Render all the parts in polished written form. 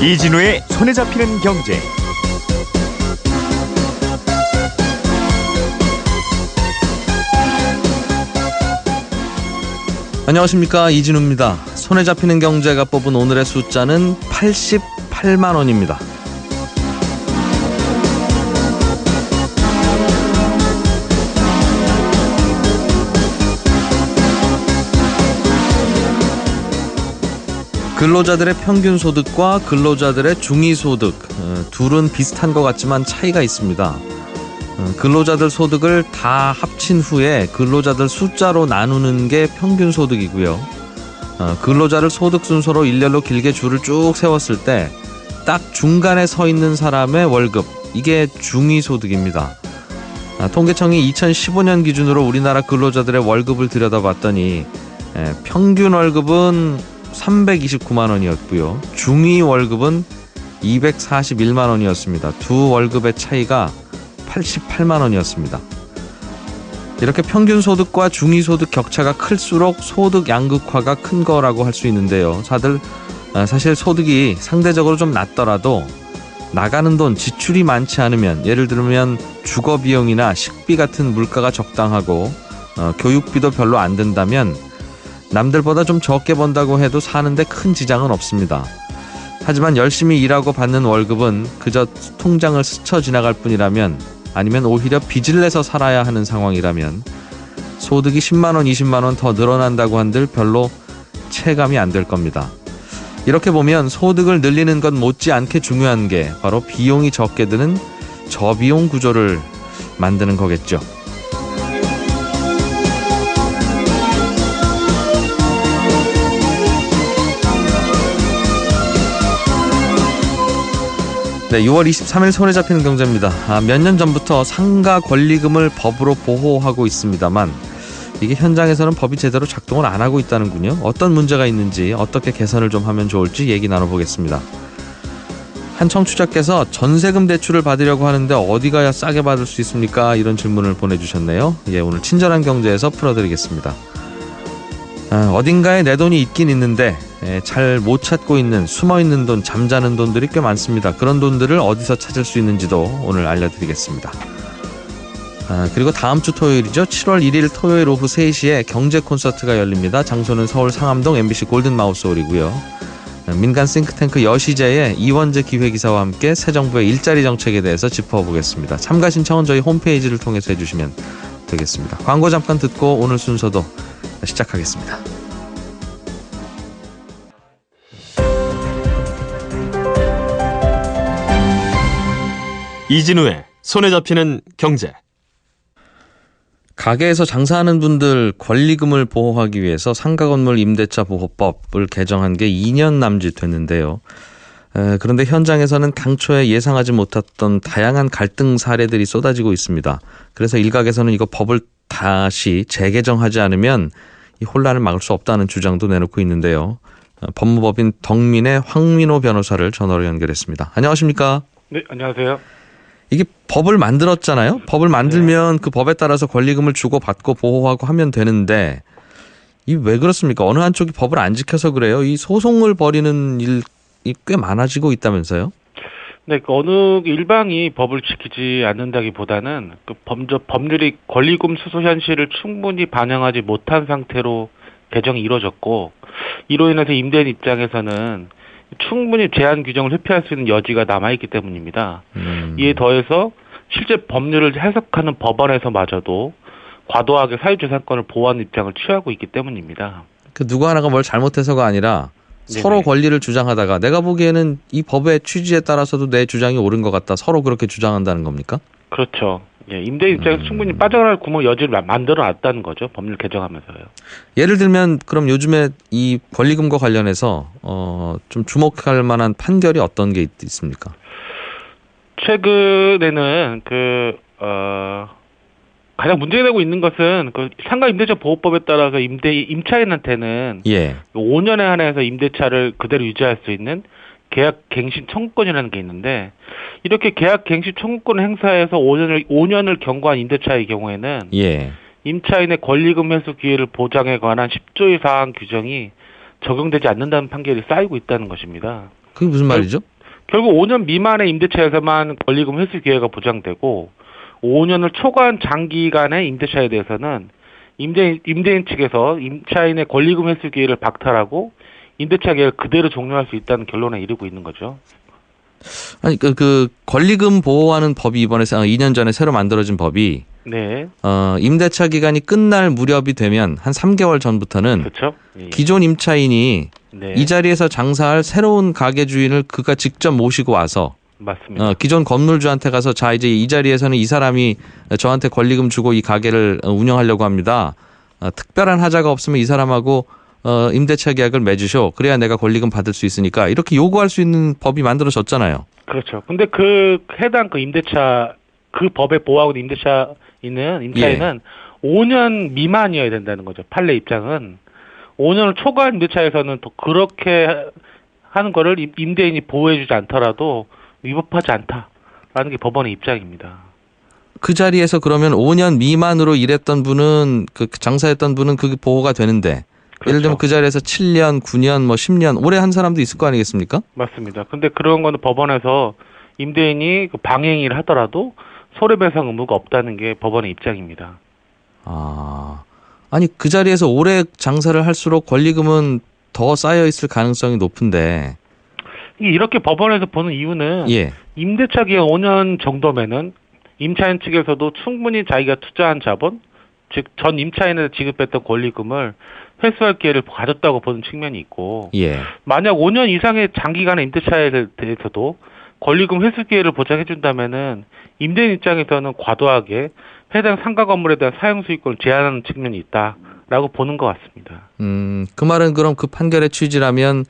이진우의 손에 잡히는 경제. 안녕하십니까, 이진우입니다. 손에 잡히는 경제가 뽑은 오늘의 숫자는 88만 원입니다. 근로자들의 평균 소득과 근로자들의 중위소득, 둘은 비슷한 것 같지만 차이가 있습니다. 근로자들 소득을 다 합친 후에 근로자들 숫자로 나누는 게 평균 소득이고요. 근로자를 소득 순서로 일렬로 길게 줄을 쭉 세웠을 때 딱 중간에 서 있는 사람의 월급, 이게 중위소득입니다. 통계청이 2015년 기준으로 우리나라 근로자들의 월급을 들여다봤더니 평균 월급은 329만 원이었고요. 중위 월급은 241만 원이었습니다. 두 월급의 차이가 88만 원이었습니다. 이렇게 평균 소득과 중위 소득 격차가 클수록 소득 양극화가 큰 거라고 할 수 있는데요. 사실 소득이 상대적으로 좀 낮더라도 나가는 돈, 지출이 많지 않으면, 예를 들면 주거 비용이나 식비 같은 물가가 적당하고 교육비도 별로 안 든다면 남들보다 좀 적게 번다고 해도 사는데 큰 지장은 없습니다. 하지만 열심히 일하고 받는 월급은 그저 통장을 스쳐 지나갈 뿐이라면, 아니면 오히려 빚을 내서 살아야 하는 상황이라면 소득이 10만 원, 20만 원 더 늘어난다고 한들 별로 체감이 안 될 겁니다. 이렇게 보면 소득을 늘리는 것 못지않게 중요한 게 바로 비용이 적게 드는 저비용 구조를 만드는 거겠죠. 네, 6월 23일 손에 잡히는 경제입니다. 몇 년 전부터 상가 권리금을 법으로 보호하고 있습니다만 이게 현장에서는 법이 제대로 작동을 안 하고 있다는군요. 어떤 문제가 있는지, 어떻게 개선을 좀 하면 좋을지 얘기 나눠보겠습니다. 한 청취자께서 전세금 대출을 받으려고 하는데 어디 가야 싸게 받을 수 있습니까? 이런 질문을 보내주셨네요. 오늘 친절한 경제에서 풀어드리겠습니다. 어딘가에 내 돈이 있긴 있는데 잘 못 찾고 있는, 숨어있는 돈, 잠자는 돈들이 꽤 많습니다. 그런 돈들을 어디서 찾을 수 있는지도 오늘 알려드리겠습니다. 그리고 다음 주 토요일이죠. 7월 1일 토요일 오후 3시에 경제 콘서트가 열립니다. 장소는 서울 상암동 MBC 골든마우스홀이고요. 민간 싱크탱크 여시제의 이원재 기획이사와 함께 새 정부의 일자리 정책에 대해서 짚어보겠습니다. 참가 신청은 저희 홈페이지를 통해서 해주시면 되겠습니다. 광고 잠깐 듣고 오늘 순서도 시작하겠습니다. 이진우의 손에 잡히는 경제. 가게에서 장사하는 분들 권리금을 보호하기 위해서 상가건물 임대차 보호법을 개정한 게 2년 남짓 됐는데요. 그런데 현장에서는 당초에 예상하지 못했던 다양한 갈등 사례들이 쏟아지고 있습니다. 그래서 일각에서는 이거 법을 다시 재개정하지 않으면 이 혼란을 막을 수 없다는 주장도 내놓고 있는데요. 법무법인 덕민의 황민호 변호사를 전화로 연결했습니다. 안녕하십니까? 네, 안녕하세요. 이게 법을 만들었잖아요. 법을 만들면 그 법에 따라서 권리금을 주고받고 보호하고 하면 되는데 이 왜 그렇습니까? 어느 한쪽이 법을 안 지켜서 그래요? 이 소송을 벌이는 일이 꽤 많아지고 있다면서요? 네, 어느 일방이 법을 지키지 않는다기보다는 법률이 권리금 수수 현실을 충분히 반영하지 못한 상태로 개정이 이루어졌고, 이로 인해서 임대인 입장에서는 충분히 제한 규정을 회피할 수 있는 여지가 남아있기 때문입니다. 이에 더해서 실제 법률을 해석하는 법원에서마저도 과도하게 사유재산권을 보호하는 입장을 취하고 있기 때문입니다. 그 누구 하나가 뭘 잘못해서가 아니라 네네. 서로 권리를 주장하다가 내가 보기에는 이 법의 취지에 따라서도 내 주장이 옳은 것 같다. 서로 그렇게 주장한다는 겁니까? 그렇죠. 임대인 입장에서 충분히 빠져나갈 여지를 만들어놨다는 거죠. 법률 개정하면서요. 예를 들면 그럼 요즘에 이 권리금과 관련해서 좀 주목할 만한 판결이 어떤 게 있습니까? 최근에는 가장 문제가 되고 있는 것은 상가 임대차 보호법에 따라서 임차인한테는 5년에 한해서 임대차를 그대로 유지할 수 있는 계약 갱신 청구권이라는 게 있는데, 이렇게 계약 갱신 청구권을 행사해서 5년을 경과한 임대차의 경우에는 임차인의 권리금 회수 기회를 보장에 관한 10조의 사항 규정이 적용되지 않는다는 판결이 쌓이고 있다는 것입니다. 그게 무슨 말이죠? 결국 5년 미만의 임대차에서만 권리금 회수 기회가 보장되고 5년을 초과한 장기간의 임대차에 대해서는 임대인 측에서 임차인의 권리금 회수 기회를 박탈하고 임대차 계약을 그대로 종료할 수 있다는 결론에 이르고 있는 거죠. 아니 그 권리금 보호하는 법이 이번에 2년 전에 새로 만들어진 법이 네. 임대차 기간이 끝날 무렵이 되면 한 3개월 전부터는 그렇죠. 예. 기존 임차인이 네. 이 자리에서 장사할 새로운 가게 주인을 그가 직접 모시고 와서 맞습니다. 기존 건물주한테 가서 자 이제 이 자리에서는 이 사람이 저한테 권리금 주고 이 가게를 운영하려고 합니다. 특별한 하자가 없으면 이 사람하고 임대차 계약을 맺으셔. 그래야 내가 권리금 받을 수 있으니까 이렇게 요구할 수 있는 법이 만들어졌잖아요. 그렇죠. 근데 그 해당 그 임대차 그 법에 보호하고 있는 임차인은 5년 미만이어야 된다는 거죠. 판례 입장은 5년을 초과한 임대차에서는 또 그렇게 하는 거를 임대인이 보호해주지 않더라도 위법하지 않다라는 게 법원의 입장입니다. 그 자리에서 그러면 5년 미만으로 일했던 분은 그 장사했던 분은 그게 보호가 되는데 그렇죠. 예를 들면 그 자리에서 7년, 9년, 뭐 10년 오래 한 사람도 있을 거 아니겠습니까? 맞습니다. 근데 그런 거는 법원에서 임대인이 방행일을 하더라도 손해배상 의무가 없다는 게 법원의 입장입니다. 아니 그 자리에서 오래 장사를 할수록 권리금은 더 쌓여 있을 가능성이 높은데 이렇게 법원에서 보는 이유는 임대차 기간 5년 정도면은 임차인 측에서도 충분히 자기가 투자한 자본, 즉 전 임차인한테 지급했던 권리금을 회수할 기회를 가졌다고 보는 측면이 있고 만약 5년 이상의 장기간의 임대차에 대해서도 권리금 회수 기회를 보장해 준다면은 임대인 입장에서는 과도하게 해당 상가 건물에 대한 사용 수익권을 제한하는 측면이 있다라고 보는 것 같습니다. 그 말은 그럼 그 판결의 취지라면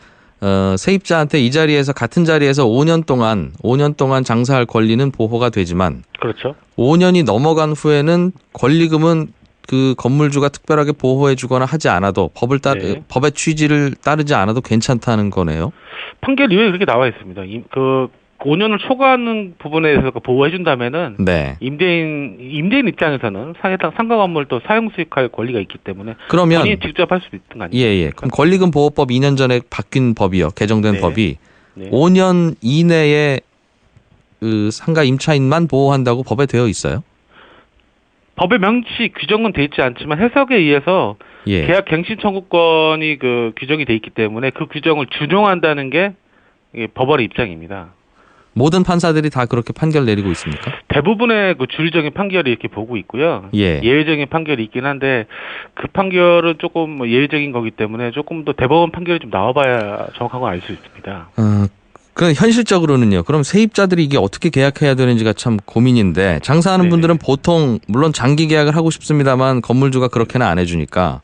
세입자한테 이 자리에서 같은 자리에서 5년 동안 장사할 권리는 보호가 되지만 그렇죠. 5년이 넘어간 후에는 권리금은 그 건물주가 특별하게 보호해 주거나 하지 않아도 법의 취지를 따르지 않아도 괜찮다는 거네요. 판결 이후에 그렇게 나와 있습니다. 그 5년을 초과하는 부분에 대해서 보호해 준다면은 임대인 입장에서는 상가 건물도 사용 수익할 권리가 있기 때문에 그러면 본인이 직접 할 수도 있는 거 아니에요? 그럼 권리금 보호법 2년 전에 바뀐 법이요. 개정된 법이 5년 이내에 그 상가 임차인만 보호한다고 법에 되어 있어요? 법에 명시 규정은 돼 있지 않지만 해석에 의해서 계약 갱신 청구권이 그 규정이 돼 있기 때문에 그 규정을 준용한다는 게 법원의 입장입니다. 모든 판사들이 다 그렇게 판결 내리고 있습니까? 대부분의 그 주의적인 판결이 이렇게 보고 있고요. 예외적인 판결이 있긴 한데 그 판결은 조금 예외적인 거기 때문에 조금 더 대법원 판결이 좀 나와봐야 정확한 걸 알 수 있습니다. 그 현실적으로는요. 그럼 세입자들이 이게 어떻게 계약해야 되는지가 참 고민인데 장사하는 분들은 보통 물론 장기 계약을 하고 싶습니다만 건물주가 그렇게는 안 해주니까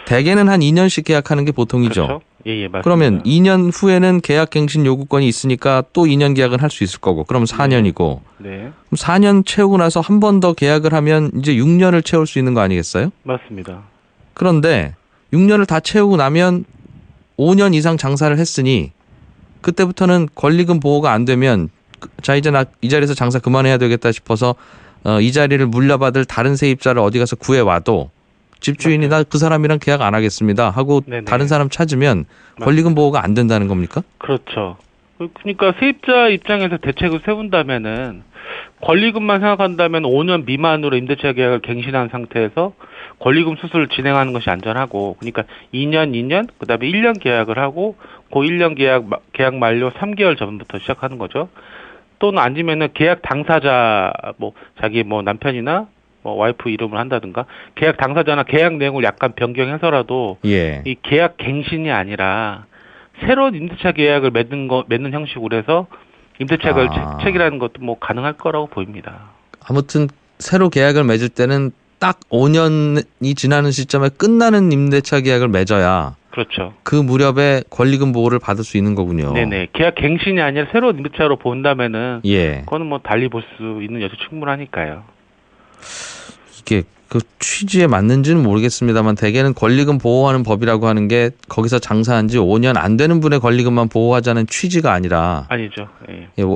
대개는 한 2년씩 계약하는 게 보통이죠. 그렇죠. 맞습니다. 그러면 2년 후에는 계약 갱신 요구권이 있으니까 또 2년 계약을 할 수 있을 거고 그럼 4년이고 그럼 4년 채우고 나서 한 번 더 계약을 하면 이제 6년을 채울 수 있는 거 아니겠어요? 맞습니다. 그런데 6년을 다 채우고 나면 5년 이상 장사를 했으니 그때부터는 권리금 보호가 안 되면 자 이제 나 이 자리에서 장사 그만해야 되겠다 싶어서 이 자리를 물려받을 다른 세입자를 어디 가서 구해와도 집주인이 나 그 사람이랑 계약 안 하겠습니다 하고 다른 사람 찾으면 권리금 보호가 안 된다는 겁니까? 그렇죠. 그러니까 세입자 입장에서 대책을 세운다면은 권리금만 생각한다면 5년 미만으로 임대차 계약을 갱신한 상태에서 권리금 수수를 진행하는 것이 안전하고 그러니까 2년 그다음에 1년 계약을 하고 그 1년 계약 만료 3개월 전부터 시작하는 거죠. 또는 아니면은 계약 당사자 자기 남편이나 와이프 이름을 한다든가 계약 당사자나 계약 내용을 약간 변경해서라도 이 계약 갱신이 아니라 새로운 임대차 계약을 맺는 형식으로 해서 임대차를 체결하는 것도 가능할 거라고 보입니다. 아무튼 새로 계약을 맺을 때는 딱 5년이 지나는 시점에 끝나는 임대차 계약을 맺어야 그렇죠. 그 무렵에 권리금 보호를 받을 수 있는 거군요. 네네. 계약 갱신이 아니라 새로운 임대차로 본다면은 그거는 달리 볼 수 있는 여지 충분하니까요. 이게 그 취지에 맞는지는 모르겠습니다만 대개는 권리금 보호하는 법이라고 하는 게 거기서 장사한 지 5년 안 되는 분의 권리금만 보호하자는 취지가 아니라 아니죠.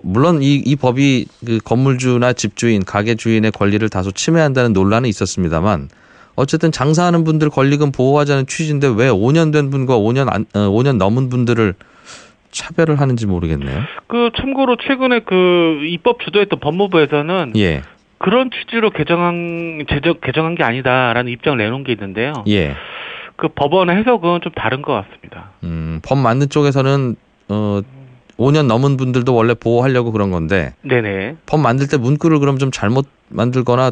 물론 이 법이 그 건물주나 집주인, 가게 주인의 권리를 다소 침해한다는 논란은 있었습니다만 어쨌든 장사하는 분들 권리금 보호하자는 취지인데 왜 5년 된 분과 5년 넘은 분들을 차별을 하는지 모르겠네요. 참고로 최근에 입법 주도했던 법무부에서는 예. 그런 취지로 개정한 게 아니다라는 입장을 내놓은 게 있는데요. 예. 법원의 해석은 좀 다른 것 같습니다. 법 만든 쪽에서는 5년 넘은 분들도 원래 보호하려고 그런 건데 네네. 법 만들 때 문구를 그럼 좀 잘못 만들거나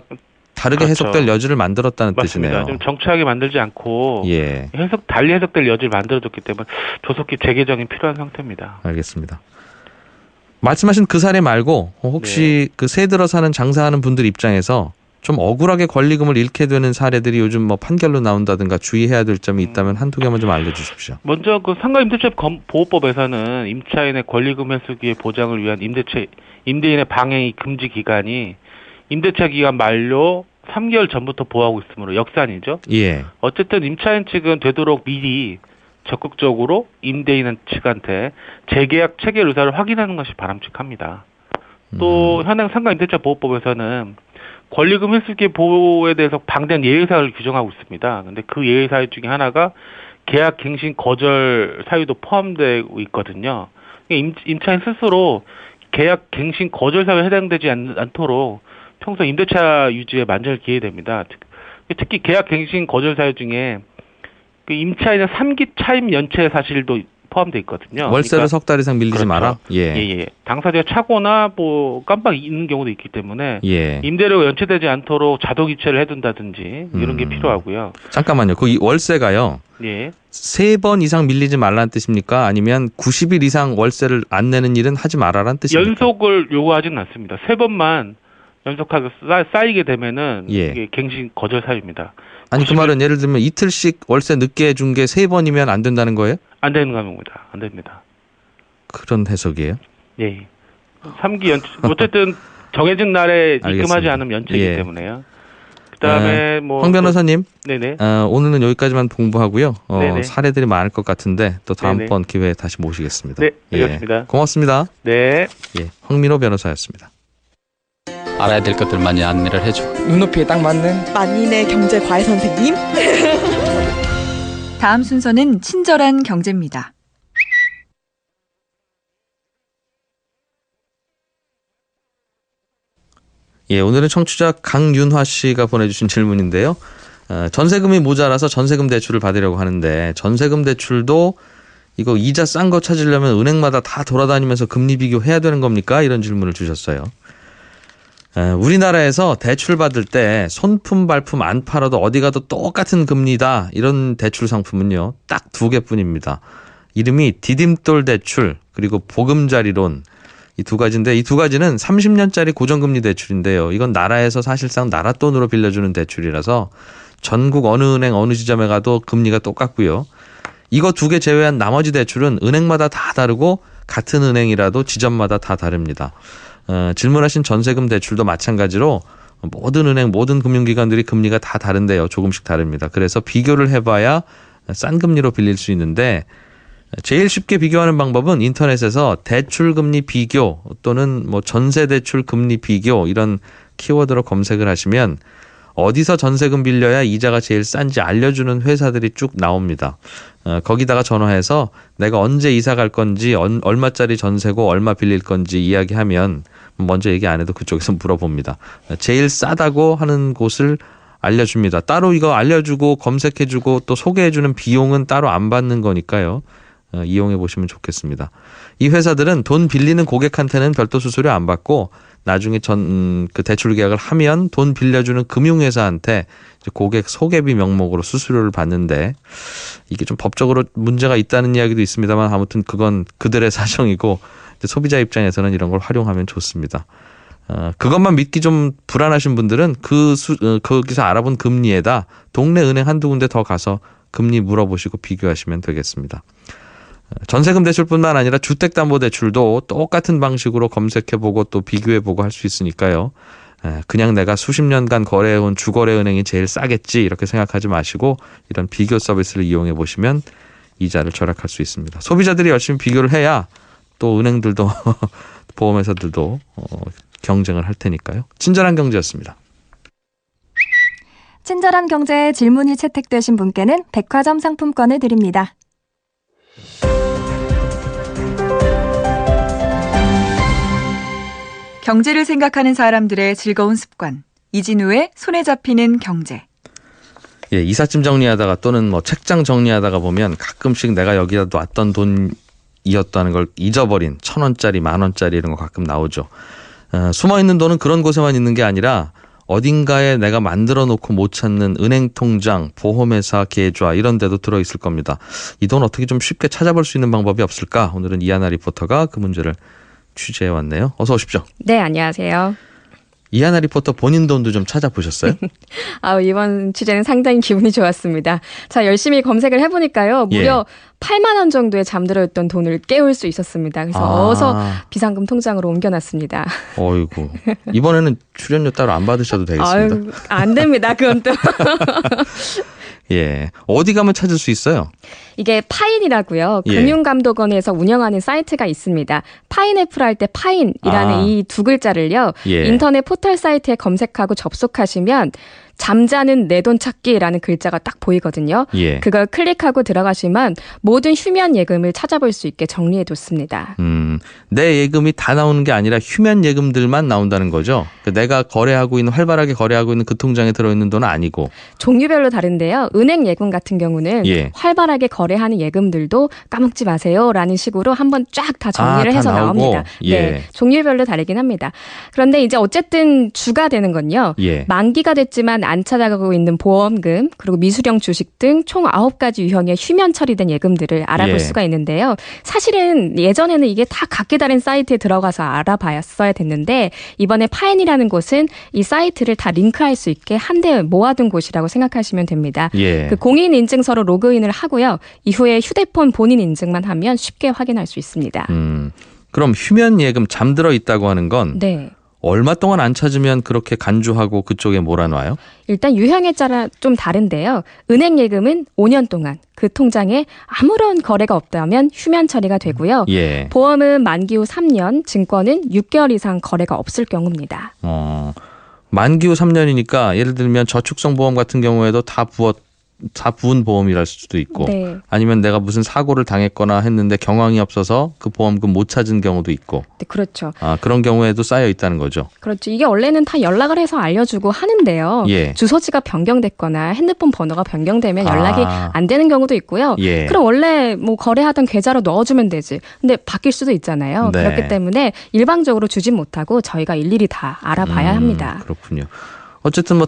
다르게 그렇죠. 해석될 여지를 만들었다는 맞습니다. 뜻이네요. 좀 정치하게 만들지 않고 예. 달리 해석될 여지를 만들어줬기 때문에 조속히 재개정이 필요한 상태입니다. 알겠습니다. 말씀하신 그 사례 말고 혹시 새 들어 사는 장사하는 분들 입장에서 좀 억울하게 권리금을 잃게 되는 사례들이 요즘 뭐 판결로 나온다든가 주의해야 될 점이 있다면 한두 개만 좀 알려주십시오. 먼저 상가임대차 보호법에서는 임차인의 권리금 회수기의 보장을 위한 임대인의 방해 금지 기간이 임대차 기간 만료 3개월 전부터 보호하고 있으므로 역산이죠. 예. 어쨌든 임차인 측은 되도록 미리 적극적으로 임대인 측한테 재계약 체결 의사를 확인하는 것이 바람직합니다. 또 현행 상가임대차 보호법에서는 권리금 회수기의 보호에 대해서 방대한 예외사유를 규정하고 있습니다. 근데 그 예외사유 중에 하나가 계약 갱신 거절 사유도 포함되고 있거든요. 임차인 스스로 계약 갱신 거절 사유에 해당되지 않도록 평소 임대차 유지에 만전을 기해야 됩니다. 특히 계약 갱신 거절 사유 중에 임차인의 3기 차임 연체 사실도 포함되어 있거든요. 월세를 그러니까, 석 달 이상 밀리지 그렇죠. 마라. 예. 당사자가 차거나 깜빡 잊는 경우도 있기 때문에 예. 임대료가 연체되지 않도록 자동 이체를 해둔다든지 이런 게 필요하고요. 잠깐만요. 그 월세가요. 예. 3번 이상 밀리지 말라는 뜻입니까? 아니면 90일 이상 월세를 안 내는 일은 하지 말아라는 뜻입니까? 연속을 요구하지는 않습니다. 3번만 연속하게 쌓이게 되면은 이게 갱신 거절 사유입니다. 아니 그 말은 예를 들면 이틀씩 월세 늦게 준 게 3번이면 안 된다는 거예요? 안 되는 겁니다. 안 됩니다. 그런 해석이에요? 예. 3기 연체 어쨌든 정해진 날에 입금하지 알겠습니다. 않으면 연체이기 때문에요. 그다음에 황 변호사님. 네네. 오늘은 여기까지만 공부하고요. 네네. 사례들이 많을 것 같은데 또 다음번 기회에 다시 모시겠습니다. 네, 알겠습니다. 고맙습니다. 네. 예, 황민호 변호사였습니다. 알아야 될 것들 많이 안내를 해주고 눈높이에 딱 맞는 만인의 경제 과외 선생님. 다음 순서는 친절한 경제입니다. 예, 오늘은 청취자 강윤화 씨가 보내주신 질문인데요. 전세금이 모자라서 전세금 대출을 받으려고 하는데 전세금 대출도 이거 이자 싼 거 찾으려면 은행마다 다 돌아다니면서 금리 비교해야 되는 겁니까? 이런 질문을 주셨어요. 우리나라에서 대출 받을 때 손품 발품 안 팔아도 어디 가도 똑같은 금리다 이런 대출 상품은요 딱 2개뿐입니다. 이름이 디딤돌 대출 그리고 보금자리론 이 2가지인데 이 2가지는 30년짜리 고정금리 대출인데요. 이건 나라에서 사실상 나라 돈으로 빌려주는 대출이라서 전국 어느 은행 어느 지점에 가도 금리가 똑같고요. 이거 2개 제외한 나머지 대출은 은행마다 다 다르고 같은 은행이라도 지점마다 다 다릅니다. 질문하신 전세금 대출도 마찬가지로 모든 은행 모든 금융기관들이 금리가 다 다른데요. 조금씩 다릅니다. 그래서 비교를 해봐야 싼 금리로 빌릴 수 있는데 제일 쉽게 비교하는 방법은 인터넷에서 대출금리 비교 또는 뭐 전세대출 금리 비교 이런 키워드로 검색을 하시면 어디서 전세금 빌려야 이자가 제일 싼지 알려주는 회사들이 쭉 나옵니다. 거기다가 전화해서 내가 언제 이사 갈 건지 얼마짜리 전세고 얼마 빌릴 건지 이야기하면 먼저 얘기 안 해도 그쪽에서 물어봅니다. 제일 싸다고 하는 곳을 알려줍니다. 따로 이거 알려주고 검색해주고 또 소개해주는 비용은 따로 안 받는 거니까요. 이용해 보시면 좋겠습니다. 이 회사들은 돈 빌리는 고객한테는 별도 수수료 안 받고 나중에 그 대출 계약을 하면 돈 빌려주는 금융회사한테 고객 소개비 명목으로 수수료를 받는데 이게 좀 법적으로 문제가 있다는 이야기도 있습니다만 아무튼 그건 그들의 사정이고 소비자 입장에서는 이런 걸 활용하면 좋습니다. 그것만 믿기 좀 불안하신 분들은 거기서 알아본 금리에다 동네 은행 한두 군데 더 가서 금리 물어보시고 비교하시면 되겠습니다. 전세금 대출뿐만 아니라 주택담보대출도 똑같은 방식으로 검색해보고 또 비교해보고 할 수 있으니까요. 그냥 내가 수십 년간 거래해온 주거래은행이 제일 싸겠지 이렇게 생각하지 마시고 이런 비교 서비스를 이용해 보시면 이자를 절약할 수 있습니다. 소비자들이 열심히 비교를 해야 또 은행들도 보험회사들도 경쟁을 할 테니까요. 친절한 경제였습니다. 친절한 경제에 질문이 채택되신 분께는 백화점 상품권을 드립니다. 경제를 생각하는 사람들의 즐거운 습관. 이진우의 손에 잡히는 경제. 예, 이삿짐 정리하다가 또는 뭐 책장 정리하다가 보면 가끔씩 내가 여기다 놨던 돈이었다는 걸 잊어버린 1,000원짜리, 10,000원짜리 이런 거 가끔 나오죠. 숨어있는 돈은 그런 곳에만 있는 게 아니라 어딘가에 내가 만들어 놓고 못 찾는 은행 통장, 보험회사 계좌 이런 데도 들어있을 겁니다. 이 돈 어떻게 좀 쉽게 찾아볼 수 있는 방법이 없을까? 오늘은 이하나 리포터가 그 문제를 취재해 왔네요. 어서 오십시오. 네, 안녕하세요. 이하나 리포터 본인 돈도 좀 찾아보셨어요? 이번 취재는 상당히 기분이 좋았습니다. 자, 열심히 검색을 해보니까요. 무려 8만 원 정도의 잠들어 있던 돈을 깨울 수 있었습니다. 그래서 어서 비상금 통장으로 옮겨놨습니다. 어이구. 이번에는 출연료 따로 안 받으셔도 되겠습니다. 안 됩니다. 그건 또. 예. 어디 가면 찾을 수 있어요? 이게 파인이라고요. 예. 금융감독원에서 운영하는 사이트가 있습니다. 파인애플 할 때 파인이라는 이 두 글자를요. 예. 인터넷 포털 사이트에 검색하고 접속하시면 잠자는 내 돈 찾기라는 글자가 딱 보이거든요. 예. 그걸 클릭하고 들어가시면 모든 휴면 예금을 찾아볼 수 있게 정리해뒀습니다. 내 예금이 다 나오는 게 아니라 휴면 예금들만 나온다는 거죠. 내가 거래하고 있는 활발하게 거래하고 있는 그 통장에 들어있는 돈은 아니고. 종류별로 다른데요. 은행 예금 같은 경우는 활발하게 거래하는 예금들도 까먹지 마세요라는 식으로 한번 쫙 다 정리를 해서 다 나옵니다. 네, 종류별로 다르긴 합니다. 그런데 이제 어쨌든 주가 되는 건요. 만기가 됐지만 안 찾아가고 있는 보험금 그리고 미수령 주식 등 총 9가지 유형의 휴면 처리된 예금들을 알아볼 수가 있는데요. 사실은 예전에는 이게 다 각기 다른 사이트에 들어가서 알아봤어야 됐는데 이번에 파인이라는 곳은 이 사이트를 다 링크할 수 있게 한데 모아둔 곳이라고 생각하시면 됩니다. 그 공인인증서로 로그인을 하고요. 이후에 휴대폰 본인 인증만 하면 쉽게 확인할 수 있습니다. 그럼 휴면 예금 잠들어 있다고 하는 건 얼마 동안 안 찾으면 그렇게 간주하고 그쪽에 몰아놔요? 일단 유형에 따라 좀 다른데요. 은행 예금은 5년 동안 그 통장에 아무런 거래가 없다면 휴면 처리가 되고요. 보험은 만기 후 3년, 증권은 6개월 이상 거래가 없을 경우입니다. 만기 후 3년이니까 예를 들면 저축성보험 같은 경우에도 다 부은 보험이랄 수도 있고 아니면 내가 무슨 사고를 당했거나 했는데 경황이 없어서 그 보험금 못 찾은 경우도 있고. 네, 그렇죠. 그런 경우에도 쌓여 있다는 거죠. 그렇죠. 이게 원래는 다 연락을 해서 알려주고 하는데요. 주소지가 변경됐거나 핸드폰 번호가 변경되면 연락이 안 되는 경우도 있고요. 그럼 원래 뭐 거래하던 계좌로 넣어주면 되지. 근데 바뀔 수도 있잖아요. 그렇기 때문에 일방적으로 주진 못하고 저희가 일일이 다 알아봐야 합니다. 그렇군요. 어쨌든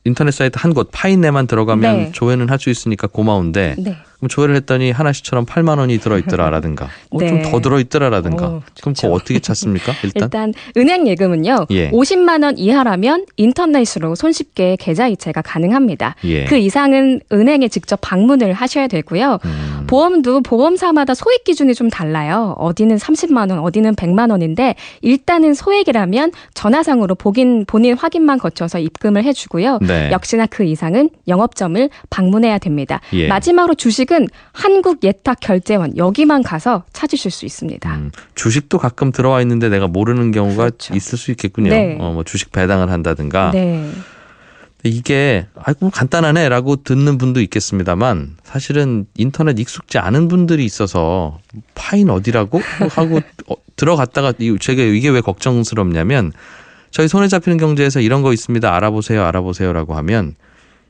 인터넷 사이트 한 곳 파인내만 들어가면 조회는 할 수 있으니까 고마운데 그럼 조회를 했더니 하나씩처럼 8만 원이 들어있더라라든가 좀 더 들어있더라라든가 그럼 그거 어떻게 찾습니까? 일단 은행 예금은요. 50만 원 이하라면 인터넷으로 손쉽게 계좌 이체가 가능합니다. 그 이상은 은행에 직접 방문을 하셔야 되고요. 보험도 보험사마다 소액 기준이 좀 달라요. 어디는 30만 원, 어디는 100만 원인데 일단은 소액이라면 전화상으로 본인 확인만 거쳐서 입금을 해주고요. 역시나 그 이상은 영업점을 방문해야 됩니다. 마지막으로 주식은 한국예탁결제원 여기만 가서 찾으실 수 있습니다. 주식도 가끔 들어와 있는데 내가 모르는 경우가 있을 수 있겠군요. 뭐 주식 배당을 한다든가. 이게 간단하네라고 듣는 분도 있겠습니다만 사실은 인터넷 익숙지 않은 분들이 있어서 파인 어디라고 하고 들어갔다가 제가 이게 왜 걱정스럽냐면 저희 손에 잡히는 경제에서 이런 거 있습니다. 알아보세요라고 하면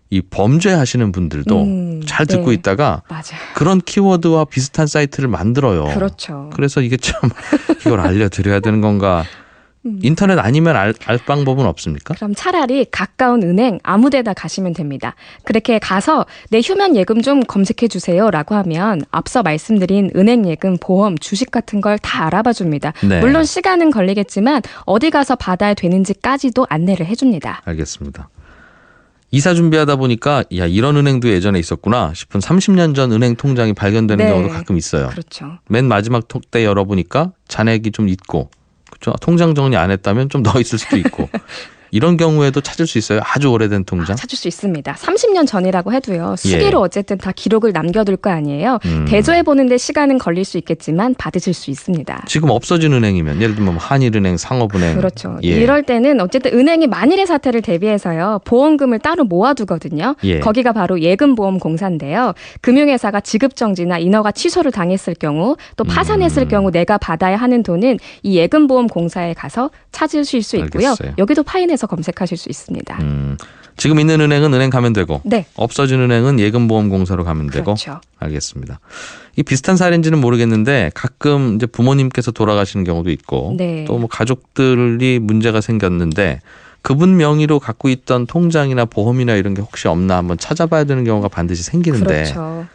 이 범죄하시는 분들도 잘 듣고 있다가 그런 키워드와 비슷한 사이트를 만들어요. 그래서 이게 참 이걸 알려드려야 되는 건가. 인터넷 아니면 알 방법은 없습니까? 그럼 차라리 가까운 은행 아무 데나 가시면 됩니다. 그렇게 가서 내 휴면 예금 좀 검색해 주세요라고 하면 앞서 말씀드린 은행 예금, 보험, 주식 같은 걸 다 알아봐 줍니다. 물론 시간은 걸리겠지만 어디 가서 받아야 되는지까지도 안내를 해줍니다. 알겠습니다. 이사 준비하다 보니까 이런 은행도 예전에 있었구나 싶은 30년 전 은행 통장이 발견되는 경우도 가끔 있어요. 맨 마지막 때 열어보니까 잔액이 좀 있고 통장 정리 안 했다면 좀 더 있을 수도 있고 이런 경우에도 찾을 수 있어요? 아주 오래된 통장? 찾을 수 있습니다. 30년 전이라고 해도요. 수기로 어쨌든 다 기록을 남겨둘 거 아니에요. 대조해 보는데 시간은 걸릴 수 있겠지만 받으실 수 있습니다. 지금 없어진 은행이면 예를 들면 한일은행, 상업은행. 그렇죠. 이럴 때는 어쨌든 은행이 만일의 사태를 대비해서요. 보험금을 따로 모아두거든요. 거기가 바로 예금보험공사인데요. 금융회사가 지급정지나 인허가 취소를 당했을 경우 또 파산했을 경우 내가 받아야 하는 돈은 이 예금보험공사에 가서 찾으실 수 있고요. 알겠어요. 여기도 파인해서 검색하실 수 있습니다. 지금 있는 은행은 은행 가면 되고 네. 없어진 은행은 예금보험공사로 가면 되고. 그렇죠. 알겠습니다. 이 비슷한 사례인지는 모르겠는데 가끔 이제 부모님께서 돌아가시는 경우도 있고 네. 또 뭐 가족들이 문제가 생겼는데 그분 명의로 갖고 있던 통장이나 보험이나 이런 게 혹시 없나 한번 찾아봐야 되는 경우가 반드시 생기는데 그렇죠.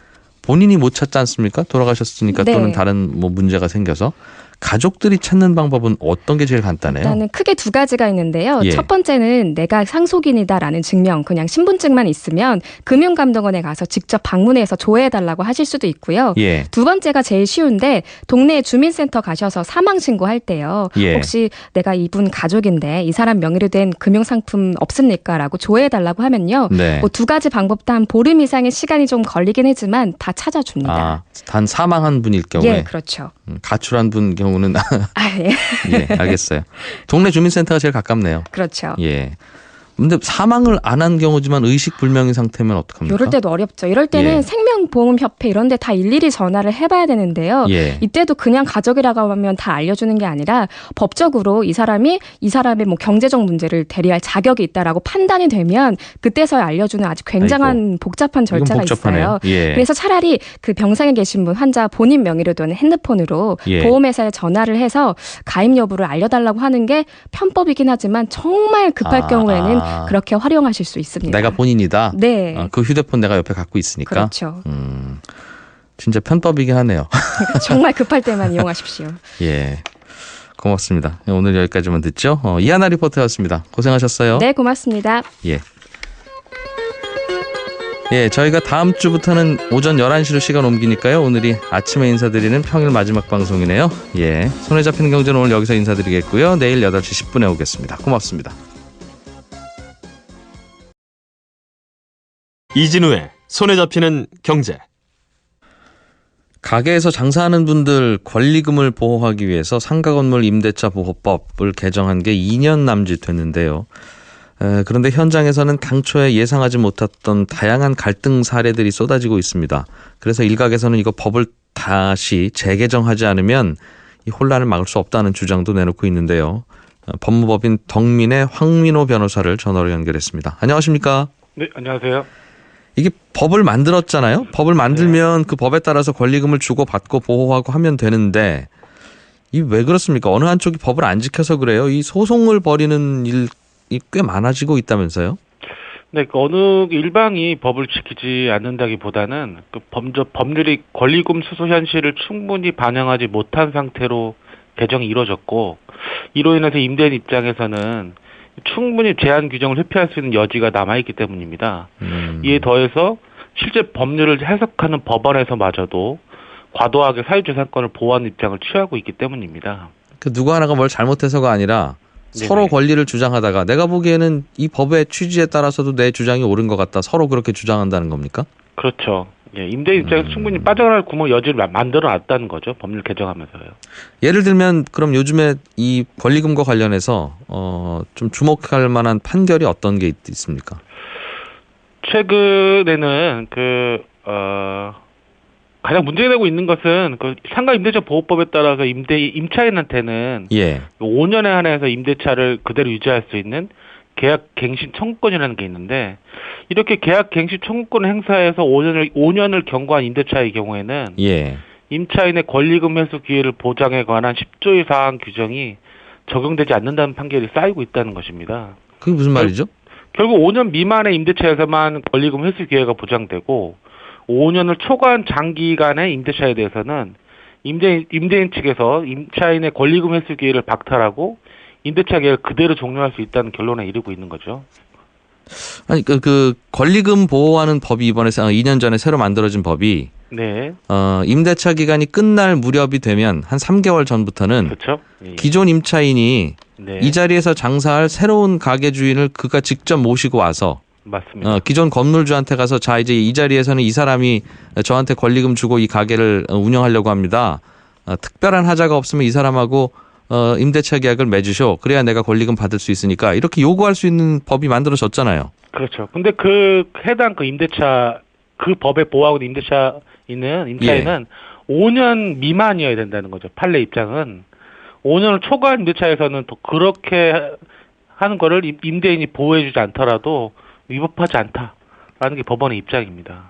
본인이 못 찾지 않습니까? 돌아가셨으니까 네. 또는 다른 뭐 문제가 생겨서 가족들이 찾는 방법은 어떤 게 제일 간단해요? 일단은 크게 두 가지가 있는데요. 예. 첫 번째는 내가 상속인이다라는 증명, 그냥 신분증만 있으면 금융감독원에 가서 직접 방문해서 조회해달라고 하실 수도 있고요. 예. 두 번째가 제일 쉬운데 동네 주민센터 가셔서 사망 신고할 때요. 예. 혹시 내가 이분 가족인데 이 사람 명의로 된 금융상품 없습니까?라고 조회해달라고 하면요. 네. 뭐 두 가지 방법 다 한 보름 이상의 시간이 좀 걸리긴 하지만 다 찾아줍니다. 아, 단 사망한 분일 경우에 예, 그렇죠. 가출한 분 경우는 예. 예, 알겠어요. 동네 주민센터가 제일 가깝네요. 그렇죠. 예. 근데 사망을 안 한 경우지만 의식 불명의 상태면 어떡합니까? 이럴 때도 어렵죠. 이럴 때는 예. 생명보험협회 이런 데 다 일일이 전화를 해봐야 되는데요. 예. 이때도 그냥 가족이라고 하면 다 알려주는 게 아니라 법적으로 이 사람의 뭐 경제적 문제를 대리할 자격이 있다라고 판단이 되면 그때서야 알려주는 아주 굉장한 복잡한 절차가 있어요. 예. 그래서 차라리 그 병상에 계신 분 환자 본인 명의로 된 핸드폰으로 예. 보험회사에 전화를 해서 가입 여부를 알려달라고 하는 게 편법이긴 하지만 정말 급할 경우에는 그렇게 활용하실 수 있습니다. 내가 본인이다? 네. 그 휴대폰 내가 옆에 갖고 있으니까? 그렇죠. 진짜 편법이긴 하네요. 정말 급할 때만 이용하십시오. 예. 고맙습니다. 오늘 여기까지만 듣죠. 이하나 리포터였습니다. 고생하셨어요. 네, 고맙습니다. 예. 예, 저희가 다음 주부터는 오전 11시로 시간 옮기니까요. 오늘이 아침에 인사드리는 평일 마지막 방송이네요. 예. 손에 잡히는 경제는 오늘 여기서 인사드리겠고요. 내일 8시 10분에 오겠습니다. 고맙습니다. 이진우의 손에 잡히는 경제. 가게에서 장사하는 분들 권리금을 보호하기 위해서 상가건물 임대차 보호법을 개정한 게 2년 남짓 됐는데요. 그런데 현장에서는 당초에 예상하지 못했던 다양한 갈등 사례들이 쏟아지고 있습니다. 그래서 일각에서는 이거 법을 다시 재개정하지 않으면 이 혼란을 막을 수 없다는 주장도 내놓고 있는데요. 법무법인 덕민의 황민호 변호사를 전화로 연결했습니다. 안녕하십니까? 네, 안녕하세요. 이게 법을 만들었잖아요. 법을 만들면 그 법에 따라서 권리금을 주고 받고 보호하고 하면 되는데 이 왜 그렇습니까? 어느 한쪽이 법을 안 지켜서 그래요. 이 소송을 벌이는 일이 꽤 많아지고 있다면서요? 네, 어느 일방이 법을 지키지 않는다기보다는 그 법률이 권리금 수수 현실을 충분히 반영하지 못한 상태로 개정이 이루어졌고 이로 인해서 임대인 입장에서는 충분히 제한 규정을 회피할 수 있는 여지가 남아있기 때문입니다. 이에 더해서 실제 법률을 해석하는 법원에서마저도 과도하게 사유재산권을 보호하는 입장을 취하고 있기 때문입니다. 그 누구 하나가 뭘 잘못해서가 아니라 네네. 서로 권리를 주장하다가 내가 보기에는 이 법의 취지에 따라서도 내 주장이 옳은 것 같다. 서로 그렇게 주장한다는 겁니까? 그렇죠. 예, 임대인 입장에서 충분히 빠져나갈 구멍 여지를 만들어놨다는 거죠. 법률 개정하면서요. 예를 들면 그럼 요즘에 이 권리금과 관련해서 좀 주목할 만한 판결이 어떤 게 있습니까? 최근에는 가장 문제가 되고 있는 것은 그 상가 임대차 보호법에 따라서 임차인한테는 예. 5년에 한해서 임대차를 그대로 유지할 수 있는 계약 갱신 청구권이라는 게 있는데 이렇게 계약 갱신 청구권 행사에서 5년을 경과한 임대차의 경우에는 예. 임차인의 권리금 회수 기회를 보장에 관한 10조의 사항 규정이 적용되지 않는다는 판결이 쌓이고 있다는 것입니다. 그게 무슨 말이죠? 결국 5년 미만의 임대차에서만 권리금 회수 기회가 보장되고 5년을 초과한 장기간의 임대차에 대해서는 임대인 측에서 임차인의 권리금 회수 기회를 박탈하고 임대차 계약을 그대로 종료할 수 있다는 결론에 이르고 있는 거죠. 아니 그 권리금 보호하는 법이 이번에 2년 전에 새로 만들어진 법이 네. 임대차 기간이 끝날 무렵이 되면 한 3개월 전부터는 그렇죠. 예. 기존 임차인이 네. 이 자리에서 장사할 새로운 가게 주인을 그가 직접 모시고 와서 맞습니다. 기존 건물주한테 가서 자 이제 이 자리에서는 이 사람이 저한테 권리금 주고 이 가게를 운영하려고 합니다. 특별한 하자가 없으면 이 사람하고 임대차 계약을 맺으셔. 그래야 내가 권리금 받을 수 있으니까 이렇게 요구할 수 있는 법이 만들어졌잖아요. 그렇죠. 근데 그 해당 그 임대차 그 법에 보호하고 있는 임차인은 5년 미만이어야 된다는 거죠. 판례 입장은 5년을 초과한 임대차에서는 또 그렇게 하는 거를 임대인이 보호해주지 않더라도 위법하지 않다라는 게 법원의 입장입니다.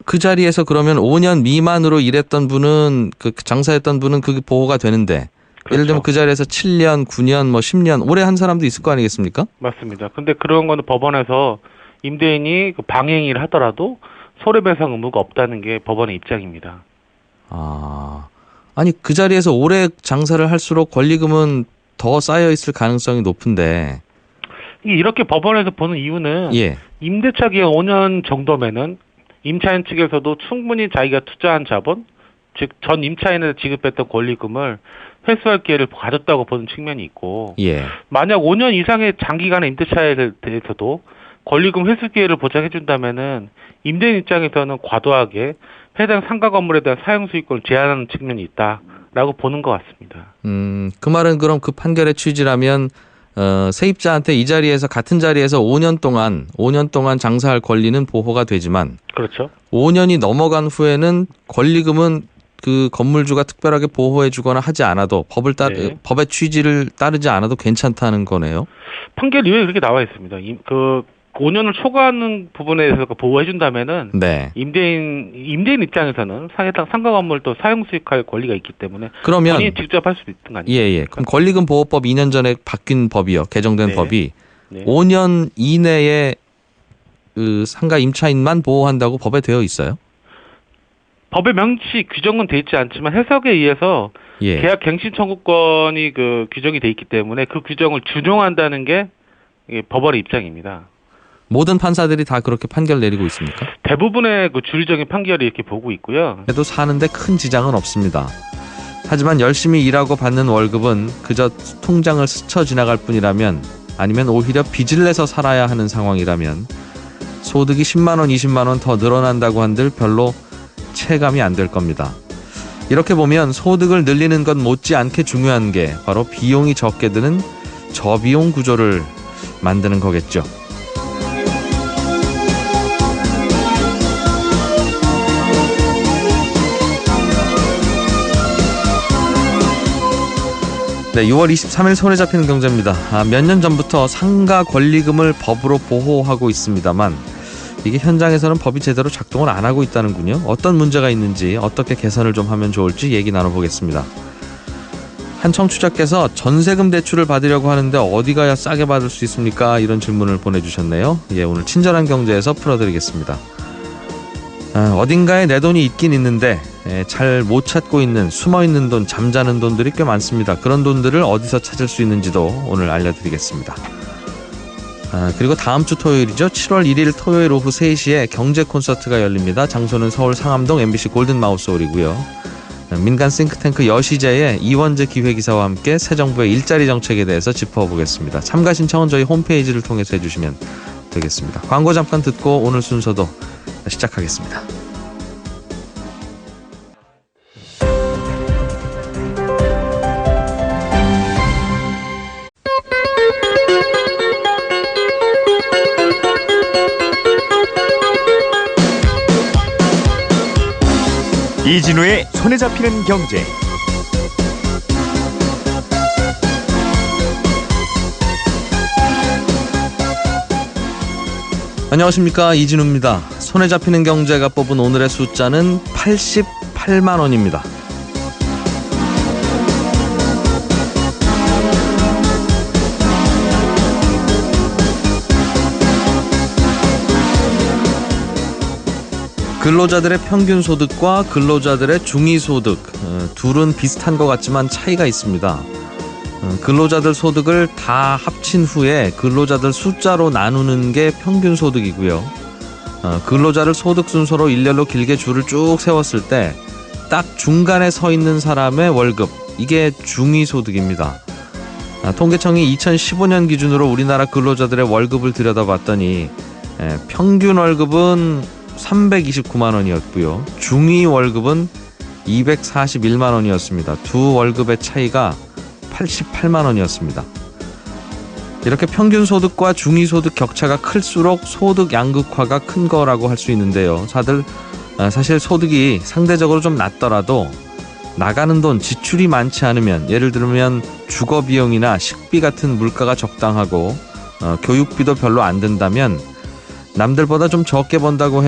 그 자리에서 그러면 5년 미만으로 일했던 분은 그 장사했던 분은 그게 보호가 되는데 그렇죠. 예를 들면 그 자리에서 7년, 9년, 뭐 10년 오래 한 사람도 있을 거 아니겠습니까? 맞습니다. 근데 그런 거는 법원에서 임대인이 그 방행일을 하더라도 손해배상 의무가 없다는 게 법원의 입장입니다. 아니 그 자리에서 오래 장사를 할수록 권리금은 더 쌓여 있을 가능성이 높은데 이렇게 법원에서 보는 이유는 임대차 기간 5년 정도면은 임차인 측에서도 충분히 자기가 투자한 자본, 즉 전 임차인한테 지급했던 권리금을 회수할 기회를 가졌다고 보는 측면이 있고 만약 5년 이상의 장기간의 임대차에 대해서도 권리금 회수 기회를 보장해준다면은 임대인 입장에서는 과도하게 해당 상가 건물에 대한 사용 수익권을 제한하는 측면이 있다라고 보는 것 같습니다. 그 말은 그럼 그 판결의 취지라면 세입자한테 이 자리에서 같은 자리에서 5년 동안 장사할 권리는 보호가 되지만 그렇죠. 5년이 넘어간 후에는 권리금은 그 건물주가 특별하게 보호해주거나 하지 않아도 법의 취지를 따르지 않아도 괜찮다는 거네요. 판결 이후에 그렇게 나와 있습니다. 그 5년을 초과하는 부분에 대해서 보호해준다면은 임대인 입장에서는 해당 상가 건물도 사용 수익할 권리가 있기 때문에 그러면 본인이 직접 할 수도 있는 거 아니에요? 그럼 권리금 보호법 2년 전에 바뀐 법이요. 개정된 법이 5년 이내에 그 상가 임차인만 보호한다고 법에 되어 있어요? 법에 명시 규정은 돼 있지 않지만 해석에 의해서 계약 갱신 청구권이 그 규정이 돼 있기 때문에 그 규정을 준용한다는 게 법원의 입장입니다. 모든 판사들이 다 그렇게 판결 내리고 있습니까? 대부분의 그 주류적인 판결이 이렇게 보고 있고요. 그래도 사는데 큰 지장은 없습니다. 하지만 열심히 일하고 받는 월급은 그저 통장을 스쳐 지나갈 뿐이라면 아니면 오히려 빚을 내서 살아야 하는 상황이라면 소득이 10만 원, 20만 원 더 늘어난다고 한들 별로 체감이 안 될 겁니다. 이렇게 보면 소득을 늘리는 것 못지않게 중요한 게 바로 비용이 적게 드는 저비용 구조를 만드는 거겠죠. 네, 6월 23일 손에 잡히는 경제입니다. 몇 년 전부터 상가 권리금을 법으로 보호하고 있습니다만 이게 현장에서는 법이 제대로 작동을 안 하고 있다는군요. 어떤 문제가 있는지 어떻게 개선을 좀 하면 좋을지 얘기 나눠보겠습니다. 한 청취자께서 전세금 대출을 받으려고 하는데 어디 가야 싸게 받을 수 있습니까? 이런 질문을 보내주셨네요. 오늘 친절한 경제에서 풀어드리겠습니다. 어딘가에 내 돈이 있긴 있는데 잘 못 찾고 있는 숨어있는 돈, 잠자는 돈들이 꽤 많습니다. 그런 돈들을 어디서 찾을 수 있는지도 오늘 알려드리겠습니다. 그리고 다음 주 토요일이죠. 7월 1일 토요일 오후 3시에 경제 콘서트가 열립니다. 장소는 서울 상암동 MBC 골든마우스 홀이고요. 민간 싱크탱크 여시제의 이원재 기획이사와 함께 새 정부의 일자리 정책에 대해서 짚어보겠습니다. 참가 신청은 저희 홈페이지를 통해서 해주시면 되겠습니다. 광고 잠깐 듣고 오늘 순서도 시작하겠습니다. 이진우의 손에 잡히는 경제. 안녕하십니까, 이진우입니다. 손에 잡히는 경제가 뽑은 오늘의 숫자는 88만 원입니다. 근로자들의 평균 소득과 근로자들의 중위소득 둘은 비슷한 것 같지만 차이가 있습니다. 근로자들 소득을 다 합친 후에 근로자들 숫자로 나누는 게 평균 소득이고요. 근로자를 소득 순서로 일렬로 길게 줄을 쭉 세웠을 때 딱 중간에 서 있는 사람의 월급, 이게 중위소득입니다. 통계청이 2015년 기준으로 우리나라 근로자들의 월급을 들여다봤더니 평균 월급은 329만 원이었고요. 중위 월급은 241만 원이었습니다. 두 월급의 차이가 88만 원이었습니다. 이렇게 평균 소득과 중위 소득 격차가 클수록 소득 양극화가 큰 거라고 할 수 있는데요. 사실 소득이 상대적으로 좀 낮더라도 나가는 돈, 지출이 많지 않으면, 예를 들면 주거 비용이나 식비 같은 물가가 적당하고 교육비도 별로 안 든다면 남들보다 좀 적게 번다고